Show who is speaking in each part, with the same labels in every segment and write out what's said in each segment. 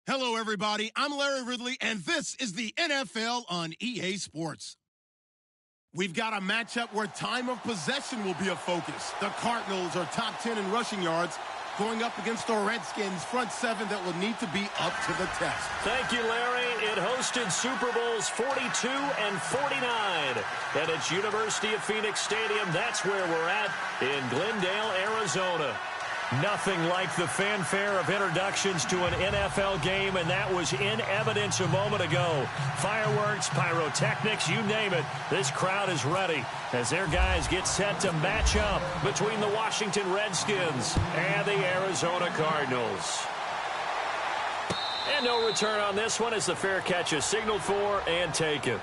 Speaker 1: Hello, everybody. I'm Larry Ridley, and this is the NFL on EA Sports. We've got a matchup where time of possession will be a focus. The Cardinals are top 10 in rushing yards, going up against the Redskins front seven that will need to be up to the test.
Speaker 2: Thank you, Larry. It hosted Super Bowls 42 and 49 at its University of Phoenix Stadium. That's where we're at in Glendale, Arizona. Nothing like the fanfare of introductions to an NFL game, and that was in evidence a moment ago. Fireworks, pyrotechnics, you name it. This crowd is ready as their guys get set to match up between the Washington Redskins and the Arizona Cardinals. And no return on this one as the fair catch is signaled for and taken.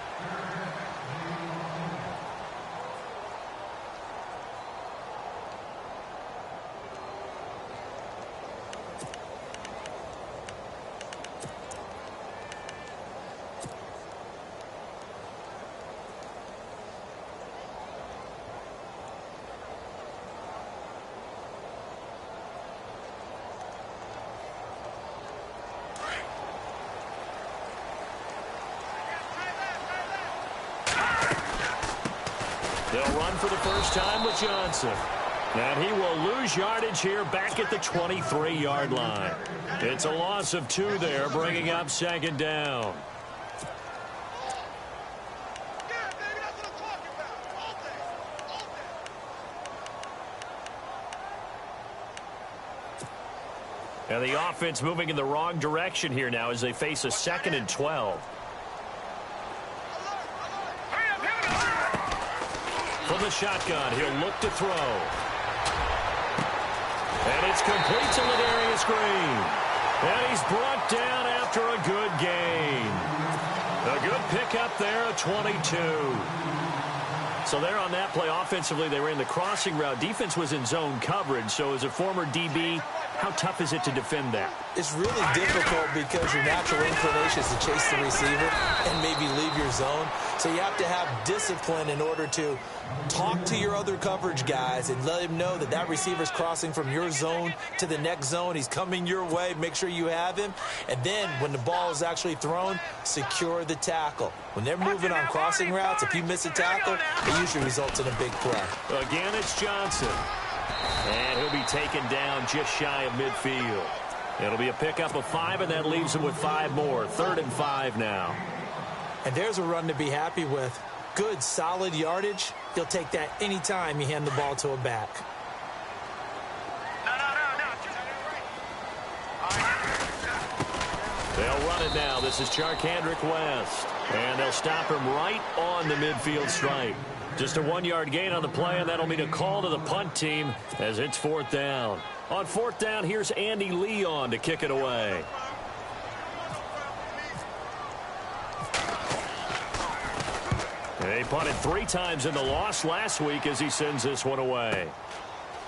Speaker 2: They'll run for the first time with Johnson. And he will lose yardage here back at the 23-yard line. It's a loss of 2 there, bringing up second down. And the offense moving in the wrong direction here now as they face a 2nd and 12. From the shotgun, he'll look to throw. And it's complete to Ladarius Green. And he's brought down after a good gain. A good pickup there, a 22. So there on that play offensively, they ran the crossing route. Defense was in zone coverage, so as a former DB, how tough is it to defend that?
Speaker 3: It's really difficult because your natural inclination is to chase the receiver and maybe leave your zone. So you have to have discipline in order to talk to your other coverage guys and let him know that that receiver's crossing from your zone to the next zone. He's coming your way. Make sure you have him. And then when the ball is actually thrown, secure the tackle. When they're moving on crossing routes, if you miss a tackle, it usually results in a big play.
Speaker 2: Again, it's Johnson. And he'll be taken down just shy of midfield. It'll be a pickup of 5, and that leaves him with 5 more. 3rd and 5 now.
Speaker 3: And there's a run to be happy with. Good, solid yardage. You'll take that any time you hand the ball to a back.
Speaker 2: They'll run it now. This is Charcandrick West. And they'll stop him right on the midfield stripe. Just a 1-yard gain on the play, and that'll mean a call to the punt team as it's 4th down. On 4th down, here's Andy Leon to kick it away. They punted 3 times in the loss last week as he sends this one away.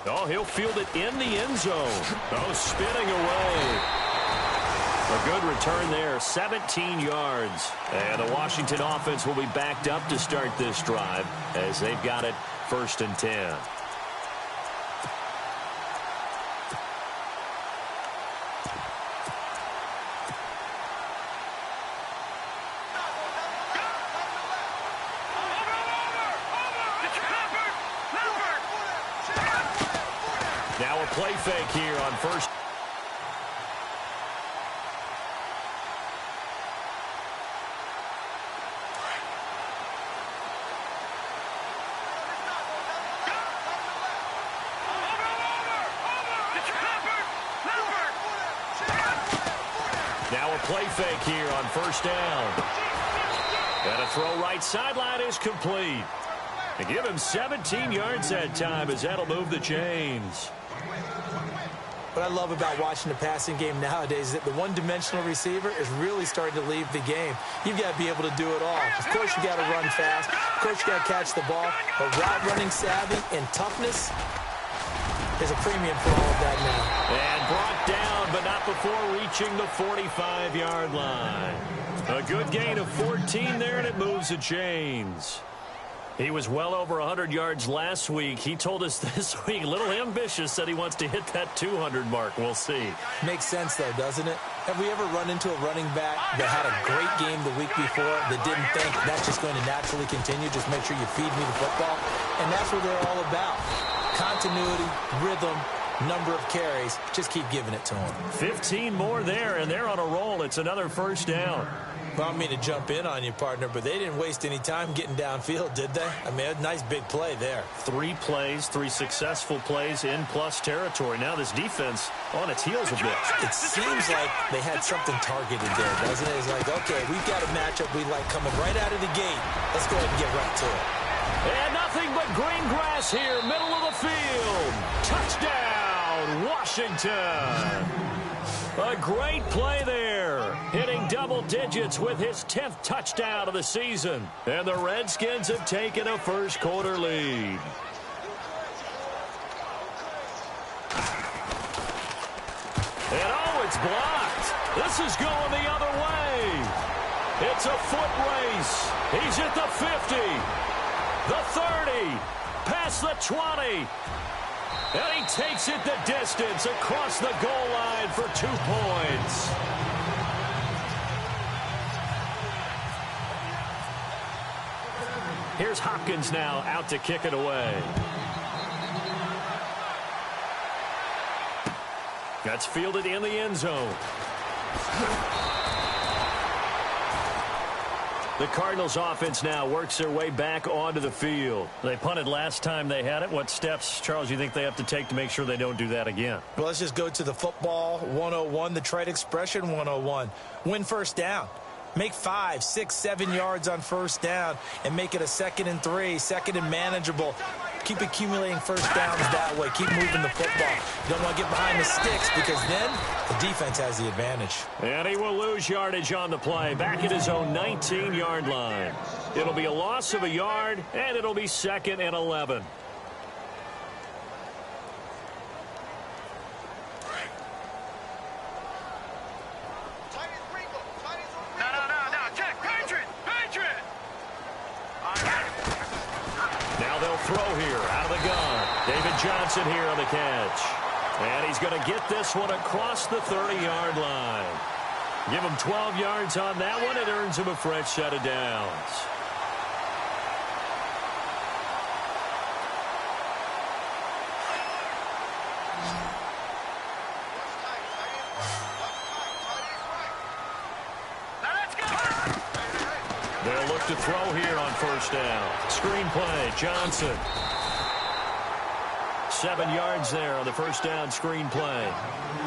Speaker 2: Oh, he'll field it in the end zone. Oh, spinning away. A good return there, 17 yards. And the Washington offense will be backed up to start this drive as they've got it 1st and 10. Now a play fake here on 1st. Now a play fake here on 1st down. And a throw right sideline is complete. They give him 17 yards that time as that'll move the chains.
Speaker 3: What I love about watching the passing game nowadays is that the one-dimensional receiver is really starting to leave the game. You've got to be able to do it all. Of course, you got to run fast. Of course, you got to catch the ball. But route running savvy and toughness is a premium for all of that now.
Speaker 2: And brought down, but not before reaching the 45-yard line. A good gain of 14 there, and it moves the chains. He was well over 100 yards last week. He told us this week, a little ambitious, said he wants to hit that 200 mark. We'll see.
Speaker 3: Makes sense, though, doesn't it? Have we ever run into a running back that had a great game the week before that didn't think that's just going to naturally continue? Just make sure you feed me the football. And that's what they're all about. Continuity, rhythm, number of carries. Just keep giving it to them.
Speaker 2: 15 more there, and they're on a roll. It's another first down.
Speaker 3: Well, I don't mean to jump in on you, partner, but they didn't waste any time getting downfield, did they? I mean, a nice big play there.
Speaker 2: 3 plays, 3 successful plays in plus territory. Now this defense on its heels a bit.
Speaker 3: It seems like they had something targeted there, doesn't it? It's like, okay, we've got a matchup we like coming right out of the gate. Let's go ahead and get right to it.
Speaker 2: And nothing but green grass here, middle of the field. Touchdown, Washington. A great play there, hitting double digits with his 10th touchdown of the season. And the Redskins have taken a first quarter lead. And oh, it's blocked. This is going the other way. It's a foot race. He's at the 50, the 30, past the 20. And he takes it the distance across the goal line for 2 points. Here's Hopkins now out to kick it away. That's fielded in the end zone. The Cardinals offense now works their way back onto the field. They punted last time they had it. What steps, Charles, you think they have to take to make sure they don't do that again?
Speaker 3: Well, let's just go to the football 101, the trade expression 101. Win first down. Make 5, 6, 7 yards on first down and make it a 2nd and 3, 2nd and manageable. Keep accumulating first downs that way. Keep moving the football. You don't want to get behind the sticks because then the defense has the advantage.
Speaker 2: And he will lose yardage on the play. Back at his own 19-yard line. It'll be a loss of a yard, and it'll be 2nd and 11. Throw here out of the gun. David Johnson here on the catch. And he's going to get this one across the 30-yard line. Give him 12 yards on that one. It earns him a fresh set of downs. They'll look to throw here on first down. Screen play, Johnson. 7 yards there on the first down screen play.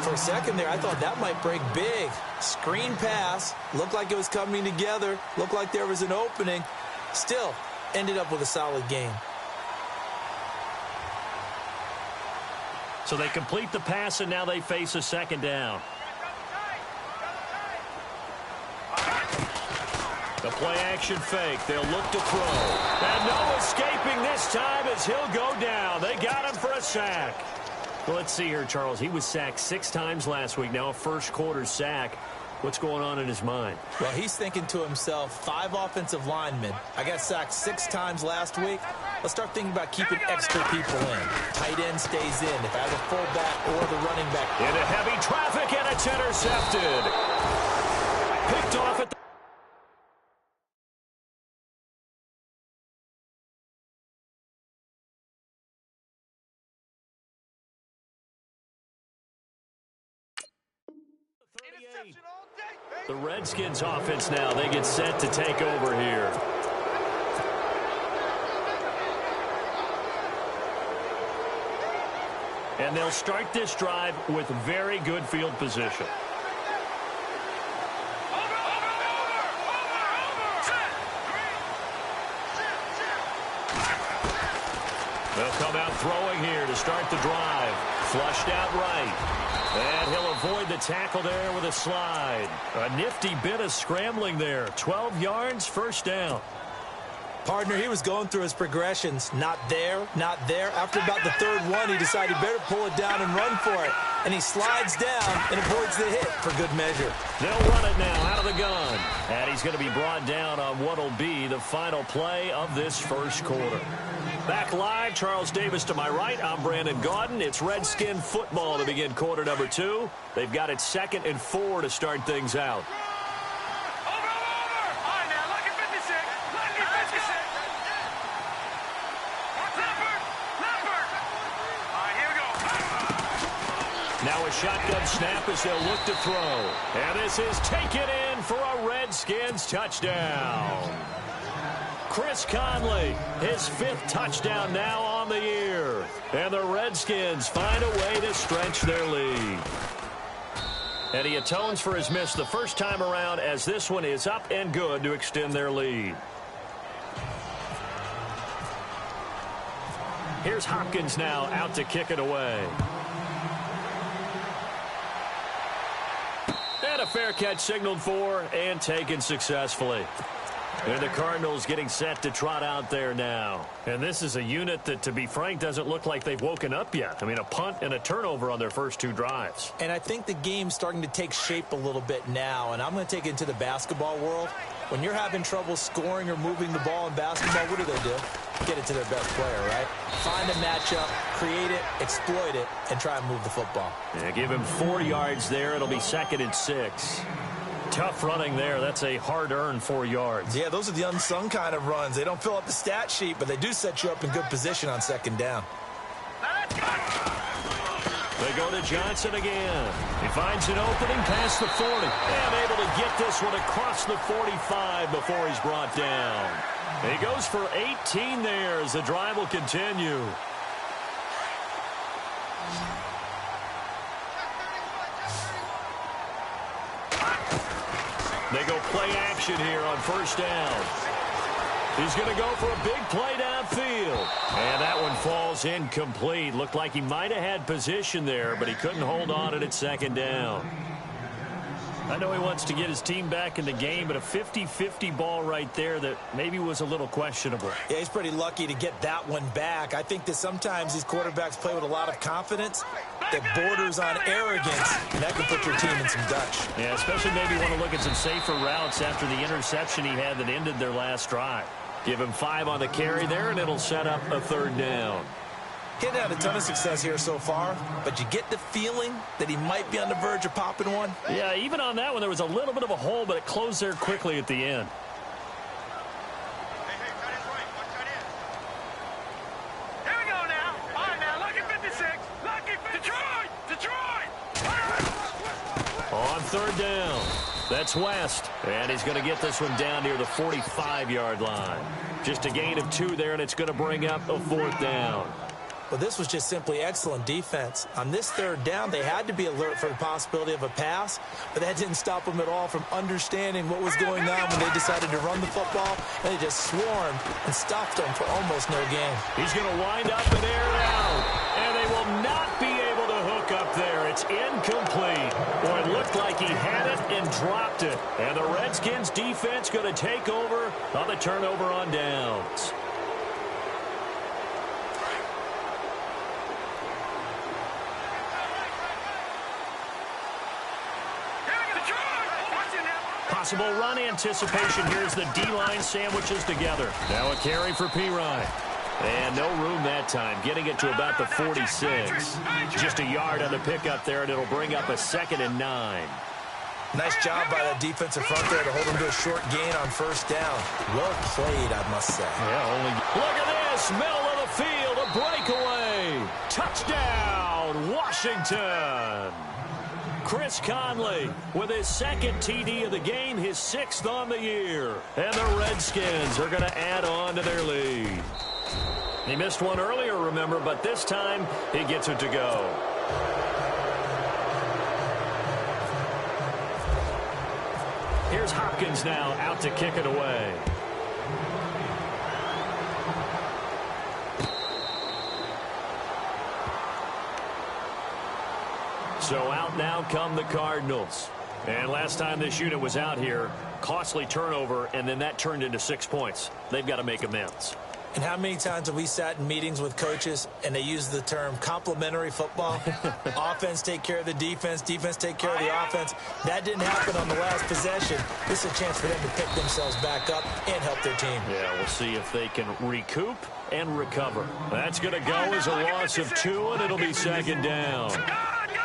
Speaker 3: For a second there, I thought that might break big. Screen pass. Looked like it was coming together. Looked like there was an opening. Still, ended up with a solid game.
Speaker 2: So they complete the pass, and now they face a 2nd down. The play-action fake. They'll look to throw. And no escaping this time as he'll go down. They got him for a sack. Well, let's see here, Charles. He was sacked 6 times last week. Now a first-quarter sack. What's going on in his mind?
Speaker 3: Well, he's thinking to himself, 5 offensive linemen. I got sacked 6 times last week. Let's start thinking about keeping extra people in. Tight end stays in. If I have a fullback or the running back.
Speaker 2: Into heavy traffic, and it's intercepted. Picked off at the The Redskins offense now, they get set to take over here. And they'll start this drive with very good field position. They'll come out throwing here to start the drive. Flushed out right. And he'll avoid the tackle there with a slide. A nifty bit of scrambling there. 12 yards, first down.
Speaker 3: Partner, he was going through his progressions. Not there, not there. After about the 3rd one, he decided better pull it down and run for it. And he slides down and avoids the hit for good measure.
Speaker 2: They'll run it now out of the gun. And he's going to be brought down on what will be the final play of this first quarter. Back live, Charles Davis to my right. I'm Brandon Gaudin. It's Redskin football to begin quarter number 2. They've got it 2nd and 4 to start things out. Now a shotgun snap as they'll look to throw. And this is taken in for a Redskins touchdown. Chris Conley, his 5th touchdown now on the year. And the Redskins find a way to stretch their lead. And he atones for his miss the first time around as this one is up and good to extend their lead. Here's Hopkins now out to kick it away. And a fair catch signaled for and taken successfully. And the Cardinals getting set to trot out there now. And this is a unit that, to be frank, doesn't look like they've woken up yet. I mean, a punt and a turnover on their first 2 drives.
Speaker 3: And I think the game's starting to take shape a little bit now. And I'm going to take it into the basketball world. When you're having trouble scoring or moving the ball in basketball, what do? Get it to their best player, right? Find a matchup, create it, exploit it, and try and move the football.
Speaker 2: Yeah, give him 4 yards there. It'll be 2nd and 6. Tough running there. That's a hard-earned 4 yards.
Speaker 3: Yeah, those are the unsung kind of runs. They don't fill up the stat sheet, but they do set you up in good position on 2nd down.
Speaker 2: They go to Johnson again. He finds an opening past the 40. And able to get this one across the 45 before he's brought down. He goes for 18 there as the drive will continue. They go play action here on 1st down. He's going to go for a big play downfield. And that one falls incomplete. Looked like he might have had position there, but he couldn't hold on it at 2nd down. I know he wants to get his team back in the game, but a 50-50 ball right there that maybe was a little questionable.
Speaker 3: Yeah, he's pretty lucky to get that one back. I think that sometimes these quarterbacks play with a lot of confidence that borders on arrogance, and that can put your team in some Dutch.
Speaker 2: Yeah, especially maybe want to look at some safer routes after the interception he had that ended their last drive. Give him 5 on the carry there, and it'll set up a 3rd down.
Speaker 3: He hadn't had a ton of success here so far, but you get the feeling that he might be on the verge of popping one.
Speaker 2: Yeah, even on that one, there was a little bit of a hole, but it closed there quickly at the end.
Speaker 4: Here we go now. All right, now, lucky 56. Lucky 56. Detroit!
Speaker 2: On 3rd down. That's West. And he's going to get this one down near the 45-yard line. Just a gain of 2 there, and it's going to bring up a 4th down.
Speaker 3: Well, this was just simply excellent defense. On this 3rd down, they had to be alert for the possibility of a pass, but that didn't stop them at all from understanding what was going on when they decided to run the football, and they just swarmed and stopped them for almost no gain.
Speaker 2: He's going to wind up and air it out, and they will not be able to hook up there. It's incomplete. Boy, it looked like he had it and dropped it, and the Redskins defense going to take over on the turnover on downs. Possible run anticipation. Here's the D-line sandwiches together. Now a carry for Pirine. And no room that time, getting it to about the 46. Just a yard on the pickup there, and it'll bring up a 2nd and 9.
Speaker 3: Nice job by that defensive front there to hold him to a short gain on 1st down. Well played, I must say.
Speaker 2: Yeah, look at this, middle of the field, a breakaway. Touchdown, Washington. Chris Conley with his 2nd TD of the game, his 6th on the year. And the Redskins are going to add on to their lead. He missed one earlier, remember, but this time he gets it to go. Here's Hopkins now out to kick it away. So out now come the Cardinals. And last time this unit was out here, costly turnover, and then that turned into 6 points. They've got to make amends.
Speaker 3: And how many times have we sat in meetings with coaches and they use the term complementary football? Offense take care of the defense, defense take care of the offense. That didn't happen on the last possession. This is a chance for them to pick themselves back up and help their team.
Speaker 2: Yeah, we'll see if they can recoup and recover. That's going to go as a loss of 2, and it'll be second down.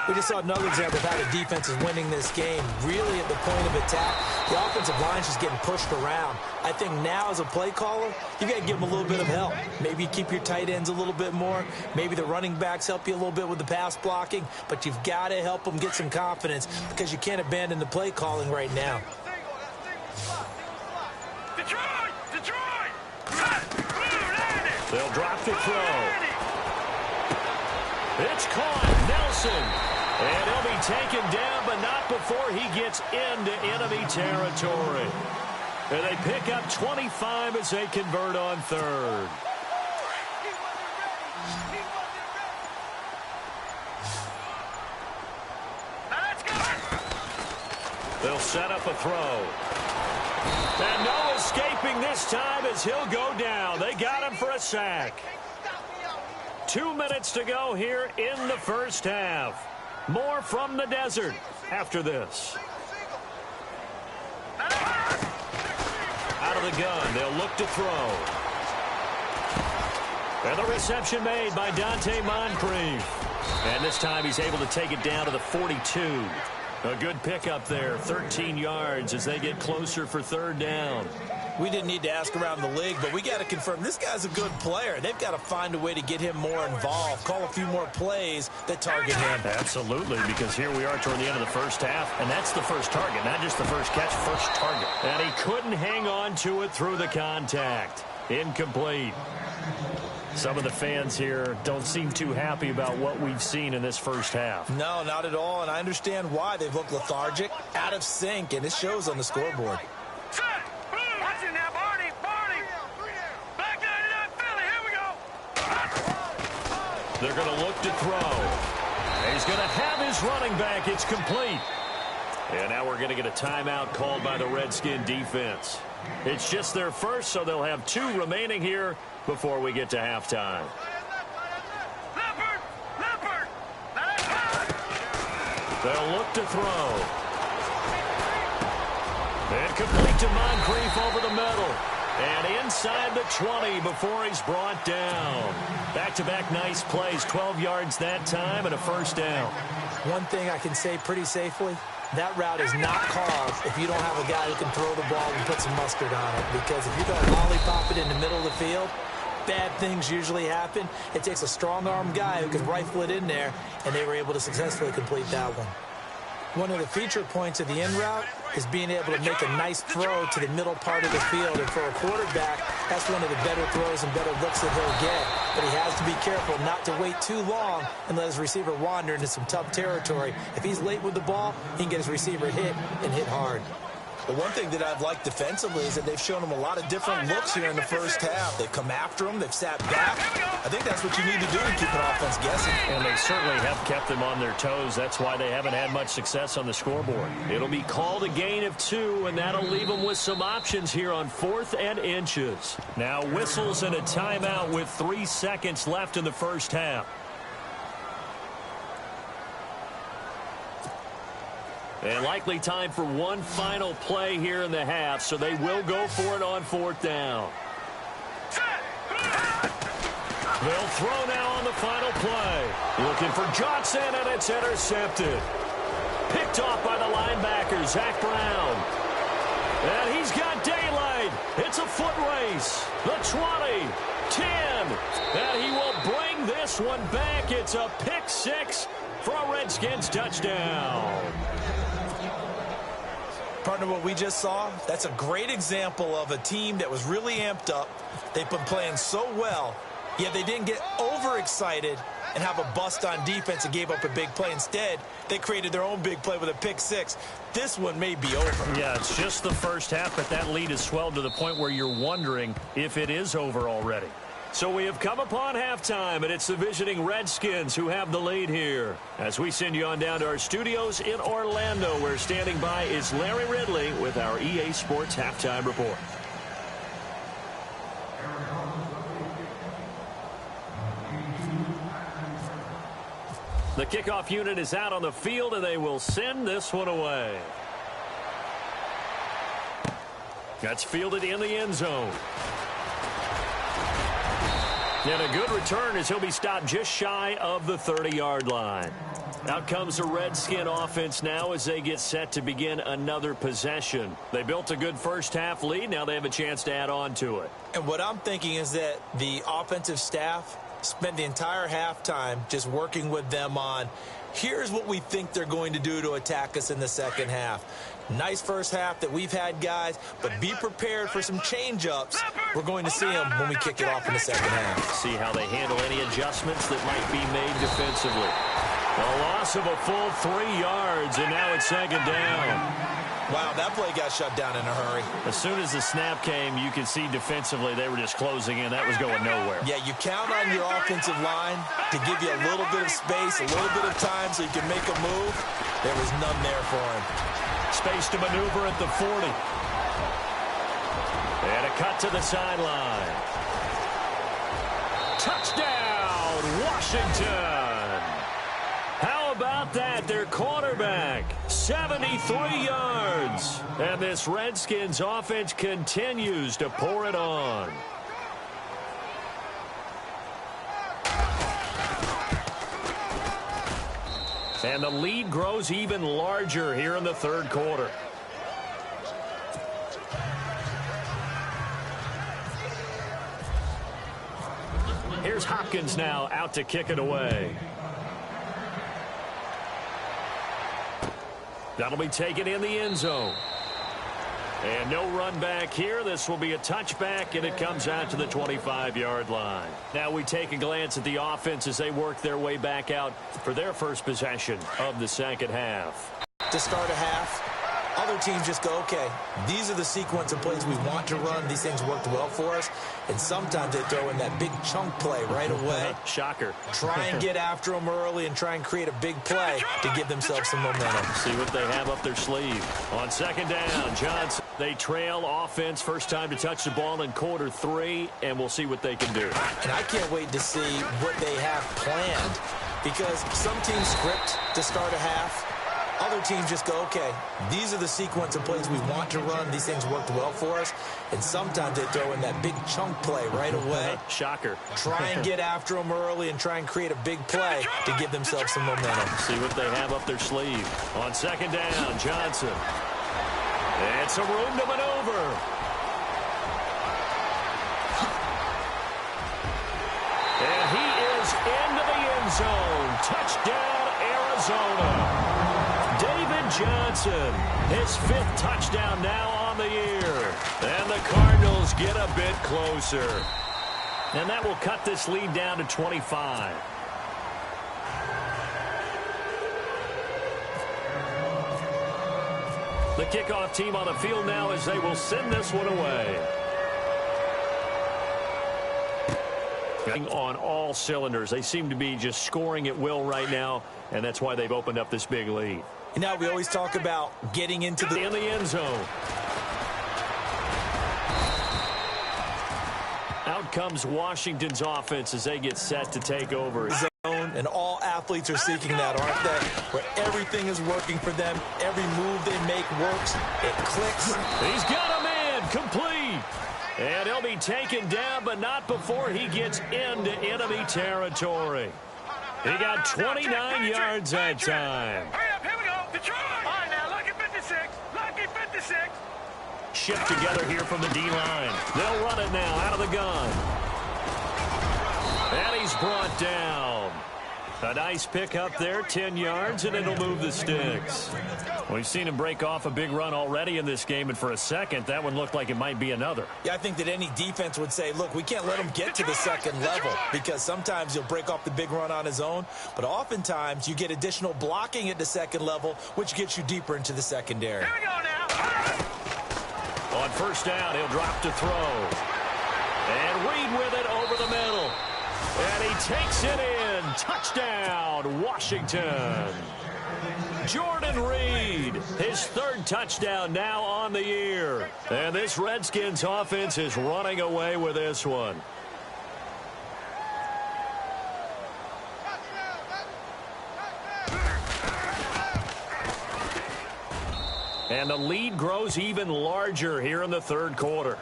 Speaker 3: We just saw another example of how the defense is winning this game. Really at the point of attack, the offensive line is just getting pushed around. I think now as a play caller, you got to give them a little bit of help. Maybe keep your tight ends a little bit more. Maybe the running backs help you a little bit with the pass blocking. But you've got to help them get some confidence because you can't abandon the play calling right now.
Speaker 4: Detroit!
Speaker 2: They'll drop the throw. It's caught. Nelson. And he'll be taken down, but not before he gets into enemy territory. And they pick up 25 as they convert on third. They'll set up a throw. And no escaping this time as he'll go down. They got him for a sack. 2 minutes to go here in the first half. More from the desert after this. Out of the gun, they'll look to throw. And the reception made by Dante Moncrief. And this time he's able to take it down to the 42. A good pickup there, 13 yards as they get closer for third down.
Speaker 3: We didn't need to ask around the league, but we got to confirm this guy's a good player. They've got to find a way to get him more involved, call a few more plays that target him.
Speaker 2: Absolutely, because here we are toward the end of the first half, and that's the first target, not just the first catch, first target. And he couldn't hang on to it through the contact. Incomplete. Some of the fans here don't seem too happy about what we've seen in this first half.
Speaker 3: No, not at all, and I understand why. They've looked lethargic, out of sync, and it shows on the scoreboard.
Speaker 4: Watch it now, Barney! Black 99 Philly, here we go!
Speaker 2: They're going to look to throw. He's going to have his running back. It's complete. And now we're going to get a timeout called by the Redskin defense. It's just their first, so they'll have 2 remaining here before we get to halftime.
Speaker 4: Leopard!
Speaker 2: They'll look to throw. And complete to Moncrief over the middle. And inside the 20 before he's brought down. Back-to-back nice plays, 12 yards that time and a first down.
Speaker 3: One thing I can say pretty safely, that route is not called if you don't have a guy who can throw the ball and put some mustard on it. Because if you're going to lollipop it in the middle of the field, bad things usually happen. It takes a strong-arm guy who can rifle it in there, and they were able to successfully complete that one. One of the feature points of the in route is being able to make a nice throw to the middle part of the field. And for a quarterback, that's one of the better throws and better looks that he'll get. But he has to be careful not to wait too long and let his receiver wander into some tough territory. If he's late with the ball, he can get his receiver hit and hit hard. But one thing that I've liked defensively is that they've shown him a lot of different looks here in the first half. They've come after him. They've sat back. I think that's what you need to do to keep an offense guessing.
Speaker 2: And they certainly have kept them on their toes. That's why they haven't had much success on the scoreboard. It'll be called a gain of 2, and that'll leave them with some options here on 4th and inches. Now whistles and a timeout with 3 seconds left in the first half. And likely time for one final play here in the half, so they will go for it on 4th down. They'll throw now on the final play. Looking for Johnson, and it's intercepted. Picked off by the linebacker, Zach Brown. And he's got daylight. It's a foot race. The 20, 10. And he will bring this one back. It's a pick 6 for a Redskins touchdown.
Speaker 3: Partner, what we just saw, that's a great example of a team that was really amped up. They've been playing so well, yet they didn't get overexcited and have a bust on defense and gave up a big play. Instead, they created their own big play with a pick 6. This one may be over.
Speaker 2: Yeah, it's just the first half, but that lead has swelled to the point where you're wondering if it is over already. So we have come upon halftime, and it's the visiting Redskins who have the lead here. As we send you on down to our studios in Orlando, where standing by is Larry Ridley with our EA Sports Halftime Report. The kickoff unit is out on the field, and they will send this one away. That's fielded in the end zone. And a good return as he'll be stopped just shy of the 30-yard line. Out comes the Redskin offense now as they get set to begin another possession. They built a good first-half lead. Now they have a chance to add on to it.
Speaker 3: And what I'm thinking is that the offensive staff spent the entire halftime just working with them on, here's what we think they're going to do to attack us in the second half. Nice first half that we've had, guys, but be prepared for some change-ups. We're going to see them when we kick it off in the second half.
Speaker 2: See how they handle any adjustments that might be made defensively. A loss of a full 3 yards, and now it's second down.
Speaker 3: Wow, that play got shut down in a hurry.
Speaker 2: As soon as the snap came, you could see defensively they were just closing in. That was going nowhere.
Speaker 3: Yeah, you count on your offensive line to give you a little bit of space, a little bit of time so you can make a move. There was none there for him.
Speaker 2: Space to maneuver at the 40. And a cut to the sideline. Touchdown, Washington. How about that? Their quarterback, 73 yards. And this Redskins offense continues to pour it on. And the lead grows even larger here in the third quarter. Here's Hopkins now out to kick it away. That'll be taken in the end zone. And no run back here. This will be a touchback, and it comes out to the 25-yard line. Now we take a glance at the offense as they work their way back out for their first possession of the second half.
Speaker 3: To start a half, other teams just go, okay, these are the sequence of plays we want to run. These things worked well for us. And sometimes they throw in that big chunk play right away.
Speaker 2: Shocker.
Speaker 3: Try and get after them early and try and create a big play to give themselves some momentum.
Speaker 2: See what they have up their sleeve. On second down, Johnson. They trail offense, first time to touch the ball in quarter 3, and we'll see what they can do.
Speaker 3: And I can't wait to see what they have planned, because some teams script to start a half. Other teams just go, okay, these are the sequence of plays we want to run. These things worked well for us. And sometimes they throw in that big chunk play right away.
Speaker 2: Shocker.
Speaker 3: Try and get after them early and try and create a big play to give themselves some momentum.
Speaker 2: See what they have up their sleeve. On second down, Johnson. And some room to maneuver. And he is into the end zone. Touchdown, Arizona. David Johnson, his 5th touchdown now on the year. And the Cardinals get a bit closer. And that will cut this lead down to 25. The kickoff team on the field now as they will send this one away. On all cylinders. They seem to be just scoring at will right now, and that's why they've opened up this big lead.
Speaker 3: You know, we always talk about getting into the
Speaker 2: in the end zone. Out comes Washington's offense as they get set to take over.
Speaker 3: And all athletes are seeking that, aren't they? Where everything is working for them. Every move they make works. It clicks.
Speaker 2: He's got a man complete. And he'll be taken down, but not before he gets into enemy territory. He got 29 yards that time.
Speaker 4: Hurry up, here we go. Detroit. All right, now, lucky 56. Lucky 56.
Speaker 2: Shift together here from the D-line. They'll run it now out of the gun. And he's brought down. A nice pick up there, 10 yards, and it'll move the sticks. We've seen him break off a big run already in this game, and for a second, that one looked like it might be another.
Speaker 3: Yeah, I think that any defense would say, look, we can't let him get to the second level, because sometimes he'll break off the big run on his own, but oftentimes you get additional blocking at the second level, which gets you deeper into the secondary.
Speaker 4: Here we go now.
Speaker 2: On first down, he'll drop to throw. And Reed with it over the middle. And he takes it in. Touchdown, Washington. Jordan Reed, his 3rd touchdown now on the year. And this Redskins offense is running away with this one. And the lead grows even larger here in the third quarter.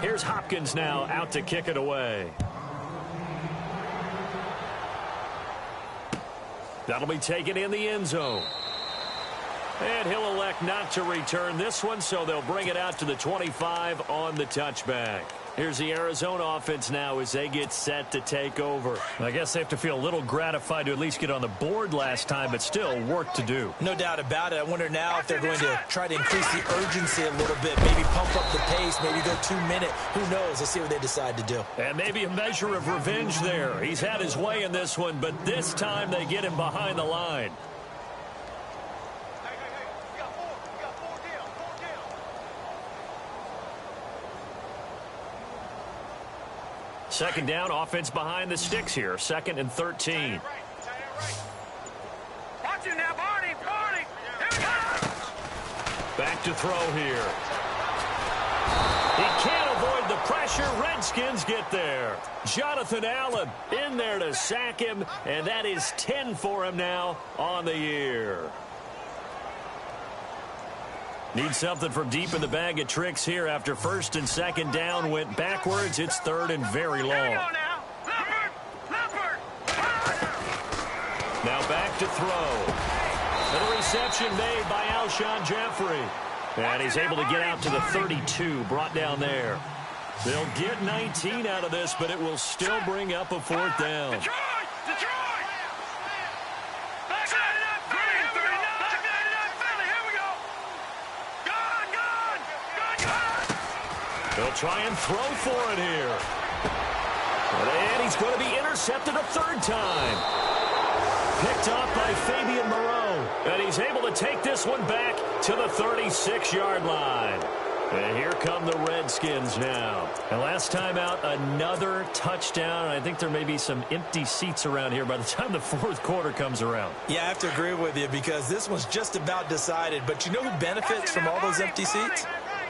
Speaker 2: Here's Hopkins now out to kick it away. That'll be taken in the end zone. And he'll elect not to return this one, so they'll bring it out to the 25 on the touchback. Here's the Arizona offense now as they get set to take over. I guess they have to feel a little gratified to at least get on the board last time, but still work to do.
Speaker 3: No doubt about it. I wonder now if they're going to try to increase the urgency a little bit, maybe pump up the pace, maybe go 2 minute. Who knows? Let's see what they decide to do.
Speaker 2: And maybe a measure of revenge there. He's had his way in this one, but this time they get him behind the line. Second down, offense behind the sticks here. 2nd and 13.
Speaker 4: Watch it now, Barney. Barney. Here we go.
Speaker 2: Back to throw here. He can't avoid the pressure. Redskins get there. Jonathan Allen in there to sack him, and that is 10 for him now on the year. Need something from deep in the bag of tricks here after 1st and 2nd down went backwards. It's 3rd and very long. Now back to throw. And a reception made by Alshon Jeffrey. And he's able to get out to the 32, brought down there. They'll get 19 out of this, but it will still bring up a 4th down.
Speaker 4: Detroit!
Speaker 2: They'll try and throw for it here. And he's going to be intercepted a 3rd time. Picked off by Fabian Moreau. And he's able to take this one back to the 36-yard line. And here come the Redskins now. And last time out, another touchdown. I think there may be some empty seats around here by the time the 4th quarter comes around.
Speaker 3: Yeah, I have to agree with you because this one's just about decided. But you know who benefits from all those empty seats?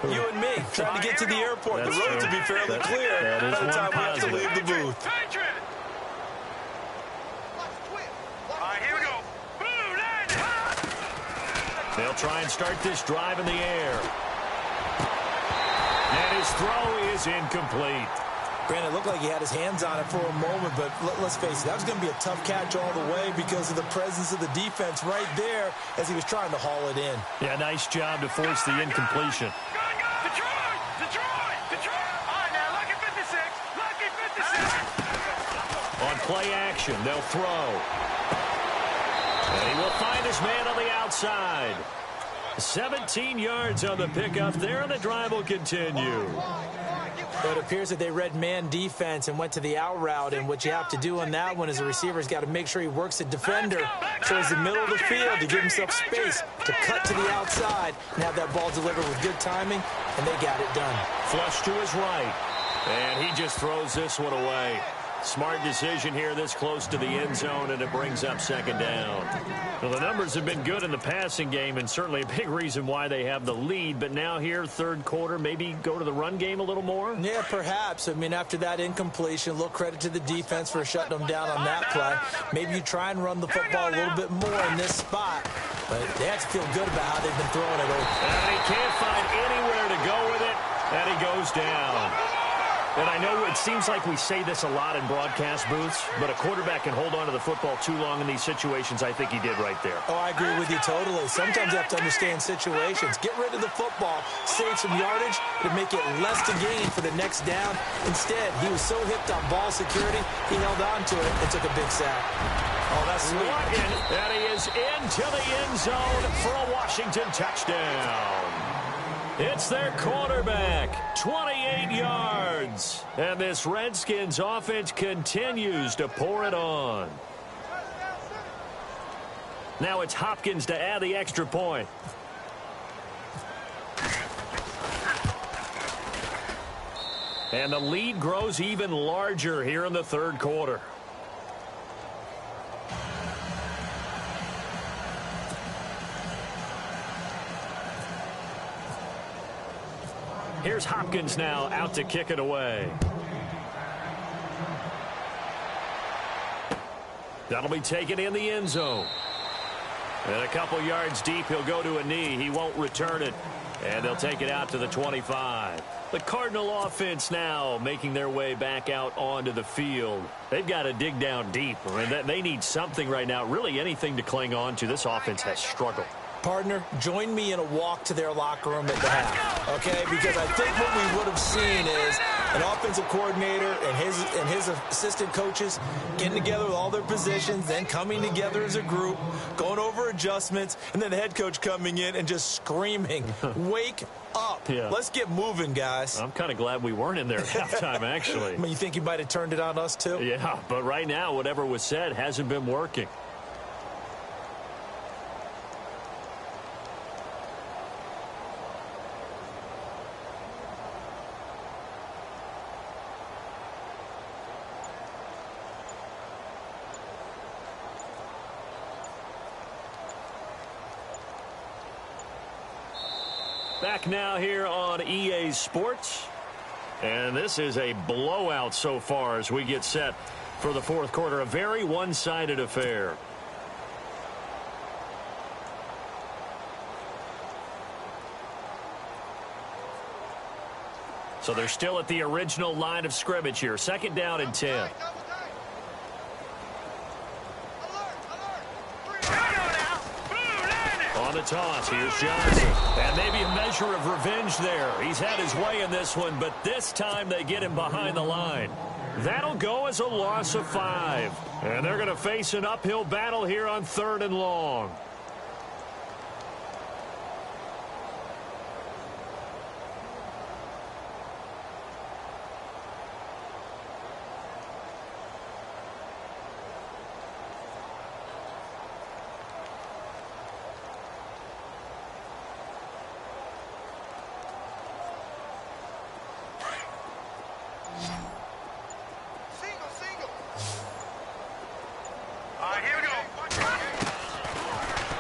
Speaker 3: You and me, trying to get to the airport. The roads will be fairly clear by the time we have to leave the booth.
Speaker 4: All right, here we go.
Speaker 2: They'll try and start this drive in the air. And his throw is incomplete.
Speaker 3: Granted, it looked like he had his hands on it for a moment, but let's face it, that was going to be a tough catch all the way because of the presence of the defense right there as he was trying to haul it in.
Speaker 2: Yeah, nice job to force the incompletion. On play action, they'll throw. And he will find his man on the outside. 17 yards on the pickup there, and the drive will continue.
Speaker 3: But it appears that they read man defense and went to the out route, and what you have to do on that one is the receiver's got to make sure he works the defender towards the middle of the field to give himself space to cut to the outside and have that ball delivered with good timing, and they got it done.
Speaker 2: Flush to his right, and he just throws this one away. Smart decision here this close to the end zone, and it brings up 2nd down. Well, the numbers have been good in the passing game, and certainly a big reason why they have the lead. But now here, 3rd quarter, maybe go to the run game a little more?
Speaker 3: Yeah, perhaps. I mean, after that incompletion, a little credit to the defense for shutting them down on that play. Maybe you try and run the football a little bit more in this spot. But they have to feel good about how they've been throwing it.
Speaker 2: And he can't find anywhere to go with it, and he goes down. And I know it seems like we say this a lot in broadcast booths, but a quarterback can hold on to the football too long in these situations. I think he did right there.
Speaker 3: Oh, I agree with you totally. Sometimes you have to understand situations. Get rid of the football, save some yardage to make it less to gain for the next down. Instead, he was so hipped on ball security, he held on to it and took a big sack. Oh, that's sweet.
Speaker 2: And he is into the end zone for a Washington touchdown. It's their quarterback, 28 yards. And this Redskins offense continues to pour it on. Now it's Hopkins to add the extra point. And the lead grows even larger here in the 3rd quarter. Here's Hopkins now out to kick it away. That'll be taken in the end zone. And a couple yards deep, he'll go to a knee. He won't return it. And they'll take it out to the 25. The Cardinal offense now making their way back out onto the field. They've got to dig down deep. I mean, they need something right now, really anything to cling on to. This offense has struggled.
Speaker 3: Partner, join me in a walk to their locker room at the half, okay? Because I think what we would have seen is an offensive coordinator and his assistant coaches getting together with all their positions, then coming together as a group, going over adjustments, and then the head coach coming in and just screaming, wake up. Yeah. Let's get moving, guys.
Speaker 2: I'm kind of glad we weren't in there at halftime, actually.
Speaker 3: I mean, you think you might have turned it on us, too?
Speaker 2: Yeah, but right now, whatever was said hasn't been working. Back now here on EA Sports. And this is a blowout so far as we get set for the fourth quarter. A very one-sided affair. So they're still at the original line of scrimmage here. Second down and 10. On the toss, here's Johnson. And maybe a measure of revenge there. He's had his way in this one, but this time they get him behind the line. That'll go as a loss of 5. And they're going to face an uphill battle here on 3rd and long.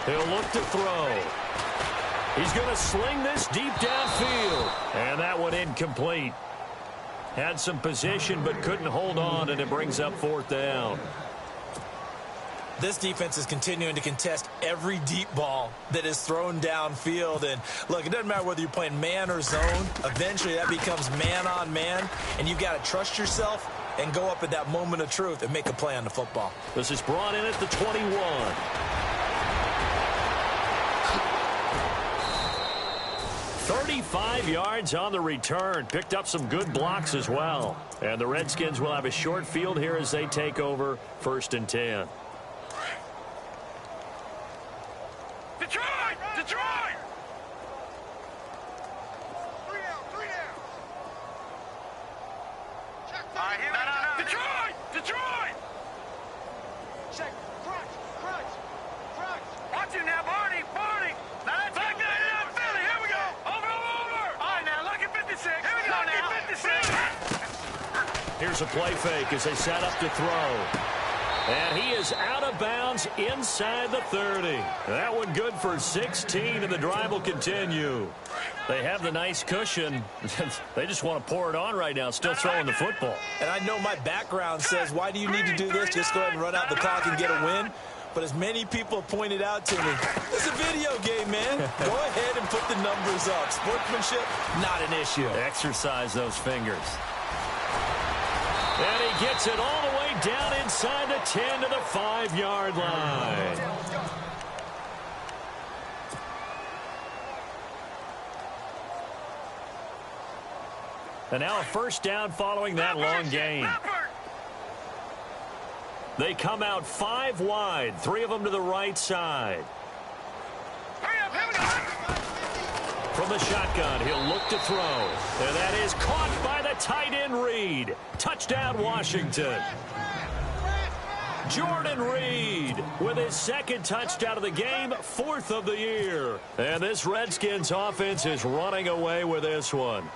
Speaker 2: He'll look to throw. He's going to sling this deep downfield. And that one incomplete. Had some position but couldn't hold on, and it brings up 4th down.
Speaker 3: This defense is continuing to contest every deep ball that is thrown downfield. And, look, it doesn't matter whether you're playing man or zone. Eventually that becomes man on man, and you've got to trust yourself and go up at that moment of truth and make a play on the football.
Speaker 2: This is brought in at the 21. 35 yards on the return. Picked up some good blocks as well. And the Redskins will have a short field here as they take over 1st and 10.
Speaker 4: Detroit! Detroit! 3 down, 3 down. Check. No. Detroit! Detroit! Check. Crunch. Watch it now, Barney. Now that's back there, Philly. Here we go. Over. All right, now, lucky 56. Here we go now. 56.
Speaker 2: Here's a play fake as they set up to throw. And he is out of bounds inside the 30. That one good for 16, and the drive will continue. They have the nice cushion. They just want to pour it on right now, still throwing the football.
Speaker 3: And I know my background says, why do you need to do this? Just go ahead and run out the clock and get a win. But as many people have pointed out to me, this is a video game, man. Go ahead and put the numbers up. Sportsmanship, not an issue.
Speaker 2: Exercise those fingers. And he gets it all the way down inside the 10 to the 5-yard line. And now a first down following that long gain. They come out 5 wide, 3 of them to the right side. From the shotgun, he'll look to throw. And that is caught by the tight end Reed. Touchdown, Washington. Jordan Reed with his 2nd touchdown of the game, 4th of the year. And this Redskins offense is running away with this one.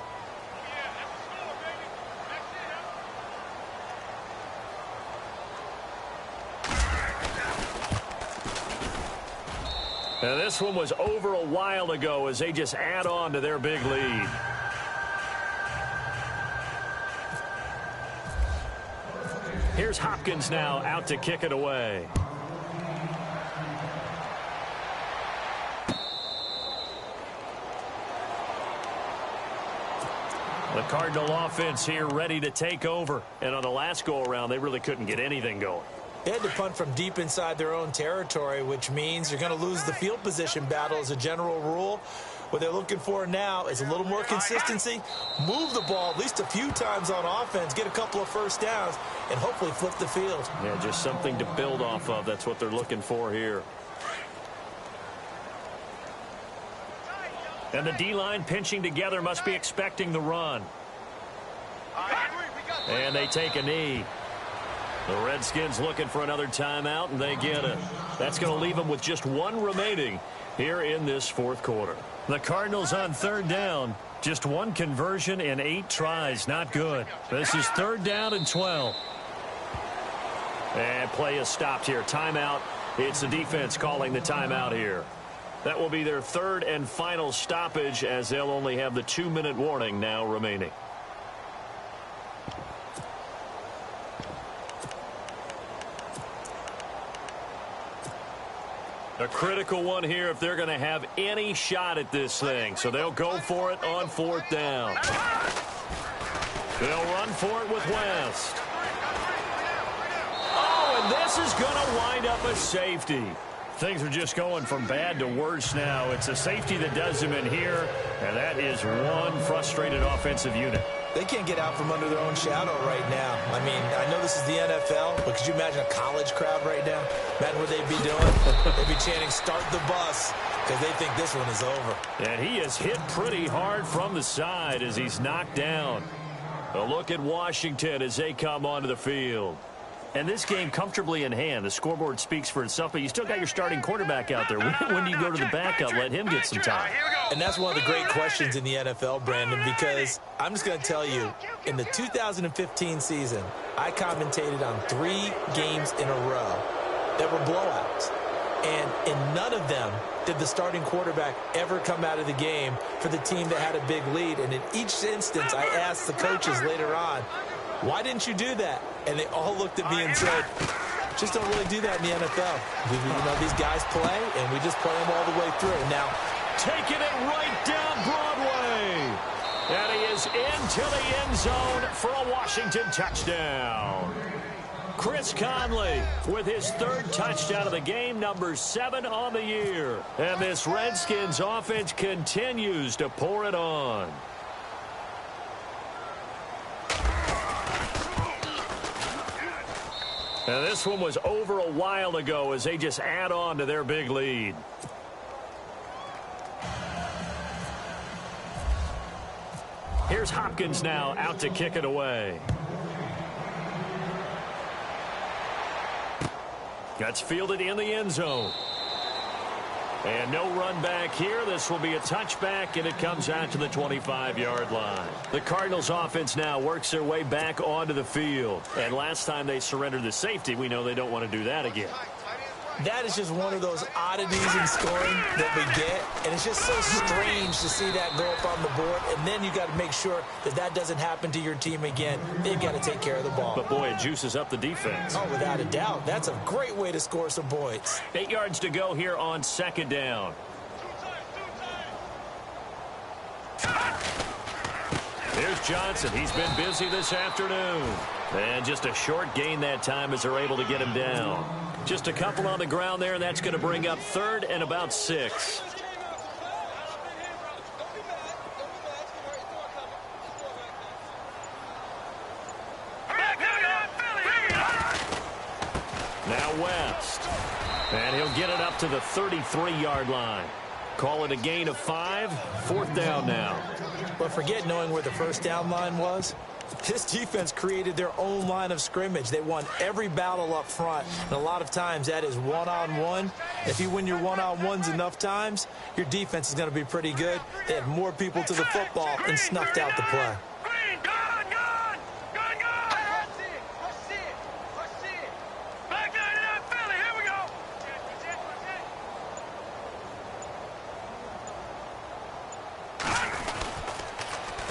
Speaker 2: And this one was over a while ago as they just add on to their big lead. Here's Hopkins now out to kick it away. The Cardinal offense here ready to take over. And on the last go-around, they really couldn't get anything going.
Speaker 3: They had to punt from deep inside their own territory, which means you're going to lose the field position battle as a general rule. What they're looking for now is a little more consistency, move the ball at least a few times on offense, get a couple of first downs, and hopefully flip the field.
Speaker 2: Yeah, just something to build off of. That's what they're looking for here. And the D-line pinching together must be expecting the run. And they take a knee. The Redskins looking for another timeout, and they get it. That's going to leave them with just one remaining here in this fourth quarter. The Cardinals on third down. Just one conversion in 8 tries. Not good. This is third down and 12. And play is stopped here. Timeout. It's the defense calling the timeout here. That will be their third and final stoppage, as they'll only have the 2-minute warning now remaining. A critical one here if they're going to have any shot at this thing. So they'll go for it on fourth down. They'll run for it with West. Oh, and this is going to wind up a safety. Things are just going from bad to worse now. It's a safety that does them in here, and that is one frustrated offensive unit.
Speaker 3: They can't get out from under their own shadow right now. I mean, I know this is the NFL, but could you imagine a college crowd right now? Imagine what they'd be doing. They'd be chanting, "Start the bus," because they think this one is over.
Speaker 2: And he is hit pretty hard from the side as he's knocked down. A look at Washington as they come onto the field. And this game comfortably in hand. The scoreboard speaks for itself, but you still got your starting quarterback out there. When do you go to the backup? Let him get some time.
Speaker 3: And that's one of the great questions in the NFL, Brandon, because I'm just going to tell you, in the 2015 season, I commentated on 3 games in a row that were blowouts. And in none of them did the starting quarterback ever come out of the game for the team that had a big lead. And in each instance, I asked the coaches later on, "Why didn't you do that?" And they all looked at me and said, "Just don't really do that in the NFL. You know, these guys play, and we just play them all the way through." Now,
Speaker 2: taking it right down Broadway. And he is into the end zone for a Washington touchdown. Chris Conley with his 3rd touchdown of the game, number 7 on the year. And this Redskins offense continues to pour it on. And this one was over a while ago as they just add on to their big lead. Here's Hopkins now out to kick it away. That's fielded in the end zone. And no run back here. This will be a touchback, and it comes out to the 25-yard line. The Cardinals offense now works their way back onto the field. And last time they surrendered the safety, we know they don't want to do that again.
Speaker 3: that is just one of those oddities in scoring that we get, and it's just so strange to see that go up on the board, and then you got to make sure that that doesn't happen to your team again. They've got to take care of the ball.
Speaker 2: But, boy, it juices up the defense.
Speaker 3: Oh, without a doubt. That's a great way to score some points.
Speaker 2: 8 yards to go here on second down. Here's Johnson. He's been busy this afternoon. And just a short gain that time as they're able to get him down. Just a couple on the ground there, and that's going to bring up third and about 6. Now West. And he'll get it up to the 33-yard line. Call it a gain of 5. Fourth down now.
Speaker 3: But forget knowing where the first down line was. This defense created their own line of scrimmage. They won every battle up front, and a lot of times that is one-on-one. If you win your one-on-ones enough times, your defense is going to be pretty good. They had more people to the football and snuffed out the play.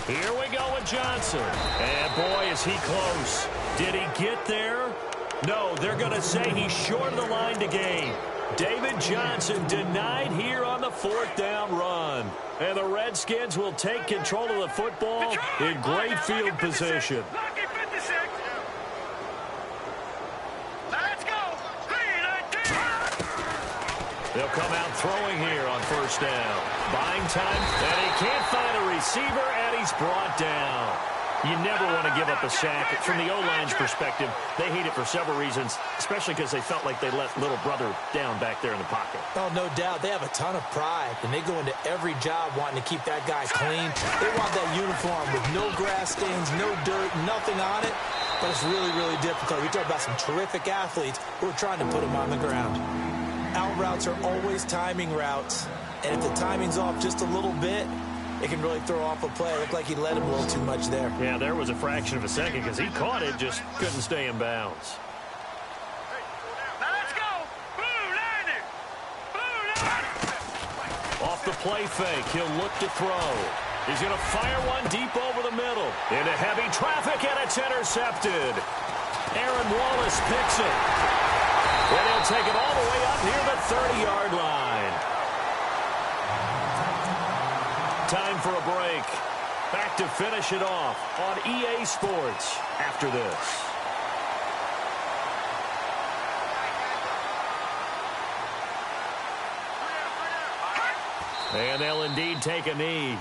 Speaker 2: Here we go with Johnson. And, boy, is he close. Did he get there? No, they're going to say he's short of the line to gain. David Johnson denied here on the 4th down run. And the Redskins will take control of the football in great field position.
Speaker 4: Lucky 56. Let's go.
Speaker 2: They'll come out throwing here on 1st down. Buying time, and he can't find a receiver, and he's brought down. You never want to give up a sack. From the O-line's perspective, they hate it for several reasons, especially because they felt like they let little brother down back there in the pocket.
Speaker 3: Oh, no doubt. They have a ton of pride, and they go into every job wanting to keep that guy clean. They want that uniform with no grass stains, no dirt, nothing on it. But it's really, really difficult. We talk about some terrific athletes who are trying to put him on the ground. Out routes are always timing routes, and if the timing's off just a little bit, it can really throw off a play. It looked like he let him a little too much there.
Speaker 2: Yeah, there was a fraction of a second because he caught it, just couldn't stay in bounds.
Speaker 4: Let's go. Blue Lightning. Blue Lightning.
Speaker 2: Off the play fake, he'll look to throw. He's going to fire one deep over the middle. Into heavy traffic, and it's intercepted. Aaron Wallace picks it. And he'll take it all the way up near the 30-yard line. Time for a break. Back to finish it off on EA Sports after this. And they'll indeed take a knee.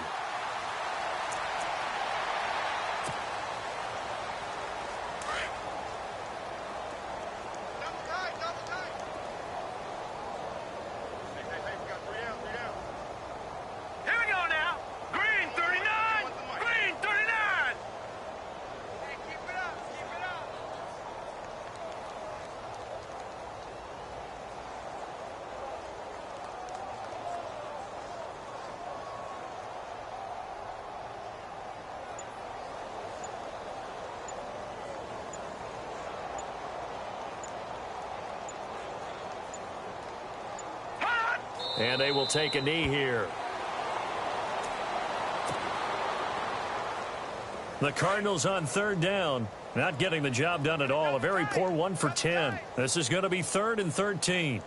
Speaker 2: And they will take a knee here. The Cardinals on 3rd down. Not getting the job done at all. A very poor 1 for 10. This is going to be 3rd and 13.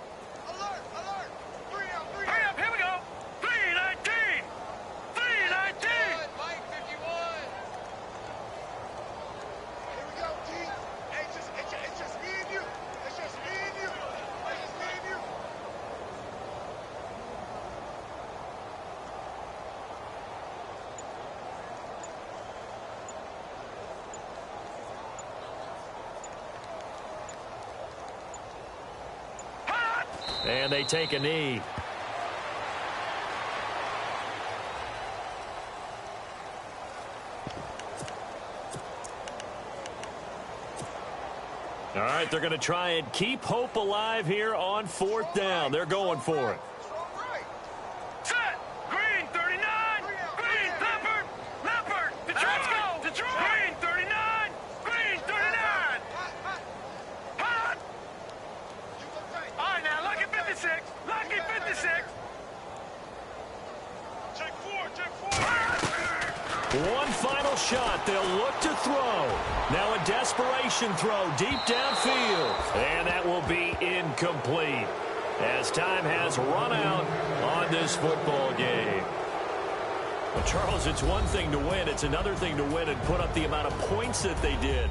Speaker 2: And they take a knee. All right, they're going to try and keep hope alive here on 4th down. They're going for it.
Speaker 4: Set. Green 39. Green Leopard. Leopard. Detroit. Detroit. Green 39. Green 39. Hot. All right, now lucky 56. Lucky 56. Check 4. Check 4.
Speaker 2: One final shot. They'll look to throw. Now a desperation throw deep downfield. And that will be incomplete as time has run out on this football game. Well, Charles, it's one thing to win. It's another thing to win and put up the amount of points that they did.